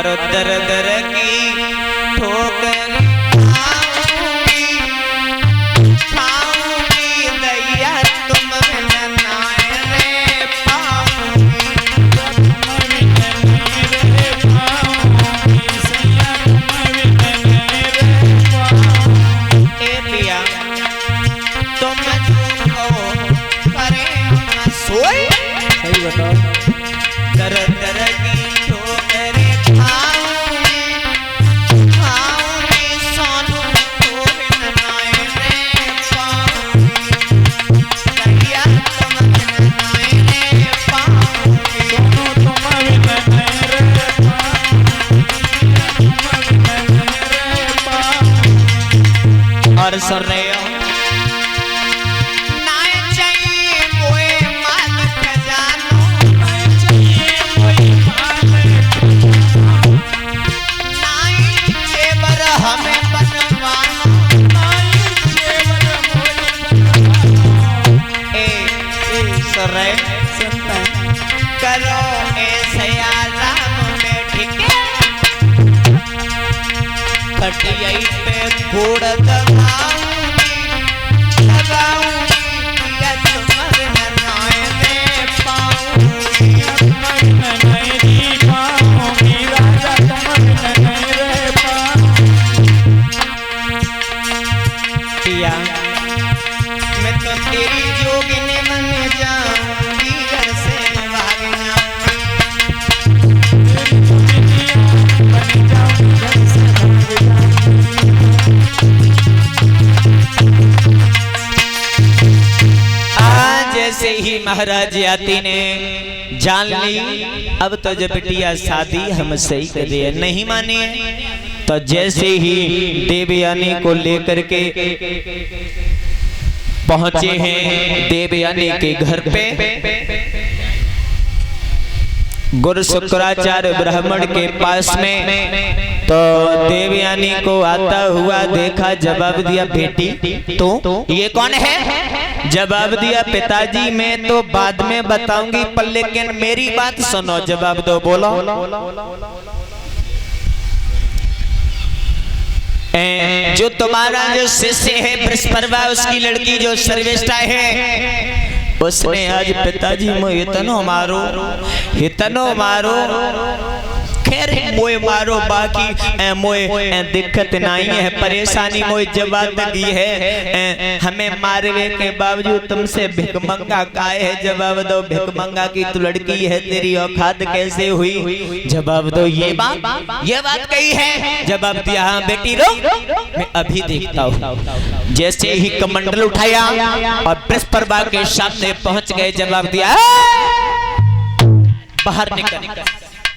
और दर दर की ठोकर खाऊंगी दैया तुम बिना रे पाऊंगी। ए पिया तुम झूठो करे सोए सही बताओ। दर दर की ठोकरे खाऊंगी खाऊंगी सोनू तो बिना रे पाऊंगी दैया तुम बिना रे पाऊंगी। सोनू तुम बिना रे पाऊंगी। और सुन रहे हो ना चाहिए मोए माल खजानो जेवर हमें बनवानो ए सुन रहे करो ऐसे आराम में ठिके खटियाई पे घोड़ दबाऊंगी या तुम्हारे नाय दे पाऊंगी। पिया मैं तो तेरी जोगिनी बन जाऊंगी घर से भाग आज जैसे ही महाराज याती ने जान ली अब तो जब बिटिया शादी हमसे ही कर रही है नहीं माने तो जैसे ही देवयानी को लेकर के पहुंचे हैं देवयानी के घर पे गुरु शुक्राचार्य ब्राह्मण के पास में तो देवयानी को आता हुआ देखा जवाब दिया बेटी तो ये कौन है? जवाब दिया पिताजी मैं तो बाद में बताऊंगी पर लेकिन मेरी बात सुनो जवाब दो बोलो। जो तुम्हारा जो शिष्य है बृहस्पति उसकी लड़की जो सर्वेष्ठा है उसने आज पिताजी मोए इतनो मारो खैर मोए मारो बाकी मोए दिक्कत नहीं है परेशानी मोए जवाब दी है हमें मारवे के बावजूद तुमसे भिकमंगा काहे है जवाब दो भिकमंगा की तू लड़की है तेरी औकात कैसे हुई जवाब दो ये बात कही है जवाब दिया हाँ बेटी रो मैं अभी देखता हूँ। जैसे ही कमंडल उठाया और बृहस्पति के सामने पहुंच गए जवाब दिया बाहर निकल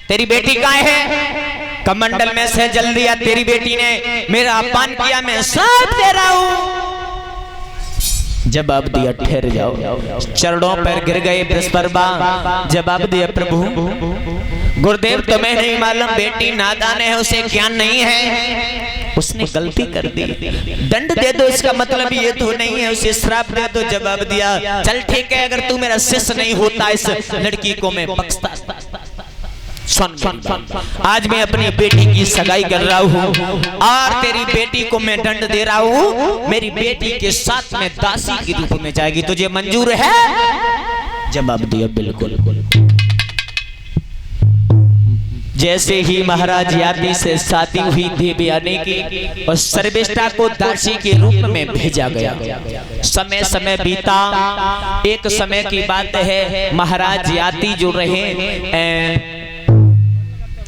तेरी बेटी कहाँ है? कमंडल में से जल्दी आ तेरी बेटी ने मेरा अपमान किया मैं सब दे रहा हूँ। जवाब दिया ठहर जाओ चरणों पर गिर गए बृहस्पति जवाब दिया प्रभु गुरुदेव तुम्हें नहीं मालूम बेटी नादान है उसे ज्ञान नहीं है उसने गलती कर दी दंड दे दो इसका मतलब ये तो नहीं है उसे श्राप दे दो। जवाब दिया चल ठीक है अगर तू मेरा शिष्य नहीं होता इस लड़की को मैं बख्शता। सुन आज मैं अपनी बेटी की सगाई कर रहा हूँ और तेरी बेटी को मैं दंड दे रहा हूँ मेरी बेटी के साथ में दासी के रूप में जाएगी तुझे मंजूर है? जवाब दिया बिल्कुल। जैसे ही महाराज याती से शादी हुई देवयानी की और सर्वेष्ठा को दासी के रूप में भेजा गया। समय बीता एक समय की बात है महाराज याती जो रहे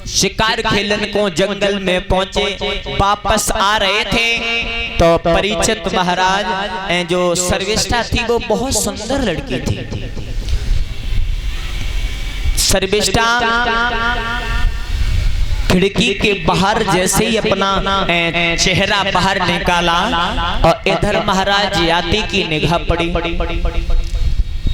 शिकार खेलन को जंगल में पहुंचे वापस आ रहे थे तो परीक्षित महाराज जो सर्वेष्ठा थी वो बहुत सुंदर लड़की थी। सर्वेष्ठा खिड़की के बाहर जैसे ही अपना चेहरा बाहर निकाला और इधर महाराज याती की निगाह पड़ी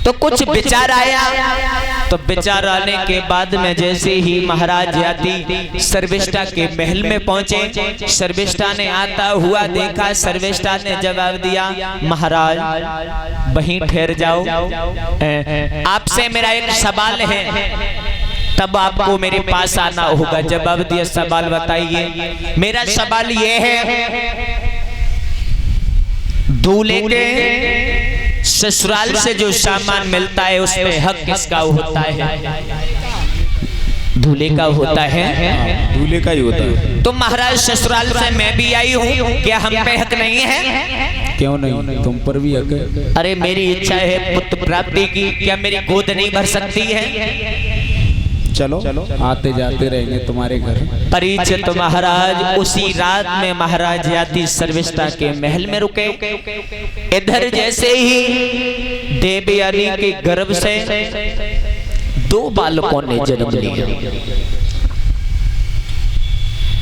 तो कुछ विचार आया तो विचार आने के बाद में जैसे ही महाराज याती सर्वेष्ठा के महल में पहुंचे सर्वेष्ठा ने आता हुआ देखा। सर्वेष्ठा ने जवाब दिया महाराज वहीं ठहर जाओ आपसे मेरा एक सवाल है। तब आपको मेरे पास आना होगा। जवाब दिया, सवाल बताइए। मेरा सवाल ये है, दूल्हे के ससुराल से जो सामान मिलता है उसमें हक किसका होता है? दूल्हे का होता है। दूल्हे का ही होता है। तो महाराज ससुराल से मैं भी आई हूँ, क्या हम पे हक नहीं है? क्यों नहीं, तुम पर भी हक है। अरे मेरी इच्छा है पुत्र प्राप्ति की, क्या मेरी गोद नहीं भर सकती है? चलो आते जाते रहेंगे तुम्हारे घर। परिचित महाराज उसी रात में महाराज याति सर्विष्ठा के महल में रुके। इधर जैसे ही देवयानी के गर्भ से 2 बालकों ने जन्म लिया।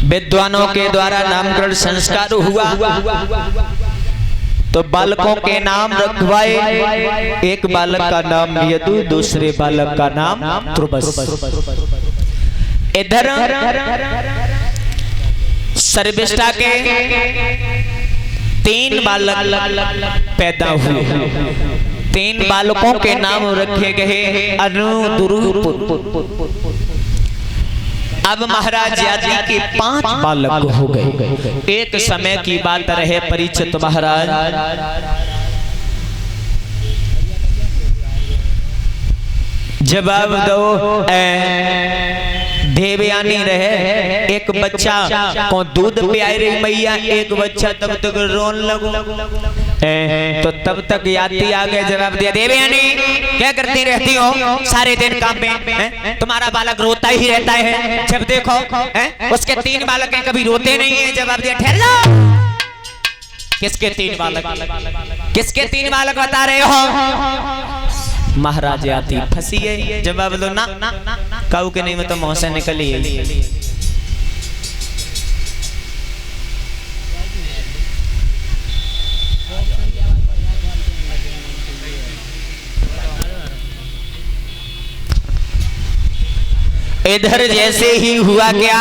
विद्वानों के द्वारा नामकरण संस्कार हुआ तो बालकों के नाम रखवाए। एक बालक का नाम यदु, दूसरे बालक का नाम ध्रुवस। इधर सर्विष्ठा के 3 बालक पैदा हुए। 3 बालकों के नाम रखे गए अनु, दुरु। अब महाराज यादव के 5 बालक हो गए। एक समय की बात रहे, परिचित महाराज जवाब दो। देवयानी रहे, एक बच्चा को दूध पियाई रही मैया, एक बच्चा तब तक रोन लगो। तो तब तक याति आ गए। जवाब दिया, देवयानी क्या करती रहती हो सारे दिन काम में? तुम्हारा बालक रोता ही रहता है, जब देखो उसके 3 बालक हैं, कभी रोते नहीं है। जवाब दिया, ठहर जाओ, किसके 3 बालक? किसके 3 बालक बता रहे हो? महाराज याति फंसी है। जवाब दो, ना काऊ के नहीं, मैं तो मुंह से निकली है। इधर जैसे ही हुआ क्या,